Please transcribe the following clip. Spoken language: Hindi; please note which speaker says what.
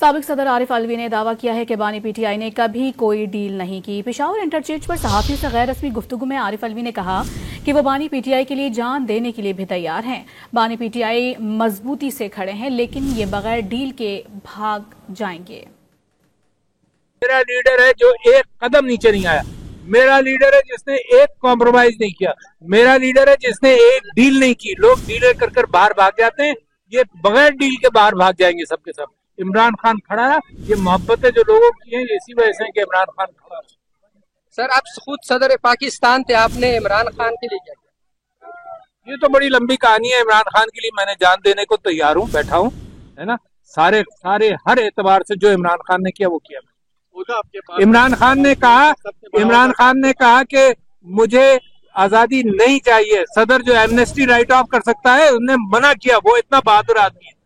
Speaker 1: साबिक सदर आरिफ अलवी ने दावा किया है कि बानी पीटीआई ने कभी कोई डील नहीं की। पेशावर इंटरचेंज पर सहाफियों से गैर रस्मी गुफ्तगू में आरिफ अलवी ने कहा कि वो बानी पीटीआई के लिए जान देने के लिए भी तैयार हैं। बानी पीटीआई मजबूती से खड़े हैं, लेकिन ये बगैर डील के भाग जाएंगे।
Speaker 2: मेरा लीडर है जो एक कदम नीचे नहीं आया। मेरा लीडर है जिसने एक कॉम्प्रोमाइज नहीं किया। मेरा लीडर है जिसने एक डील नहीं की। लोग डील कर बाहर भाग जाते हैं, ये बगैर डील के बाहर भाग जाएंगे सबके सब। इमरान खान खड़ा है, ये मोहब्बतें जो लोगों की हैं इसी वजह से कि इमरान खान खड़ा है।
Speaker 3: सर, आप खुद सदर पाकिस्तान थे, आपने इमरान खान के लिए क्या किया?
Speaker 2: ये तो बड़ी लंबी कहानी है। इमरान खान के लिए मैंने जान देने को तैयार हूँ, बैठा हूँ, है ना। सारे हर एतबार से जो इमरान खान ने किया वो किया। इमरान खान ने कहा कि मुझे आजादी नहीं चाहिए। सदर जो एमनेस्टी राइट ऑफ कर सकता है, उसने मना किया। वो इतना बहादुर आदमी है।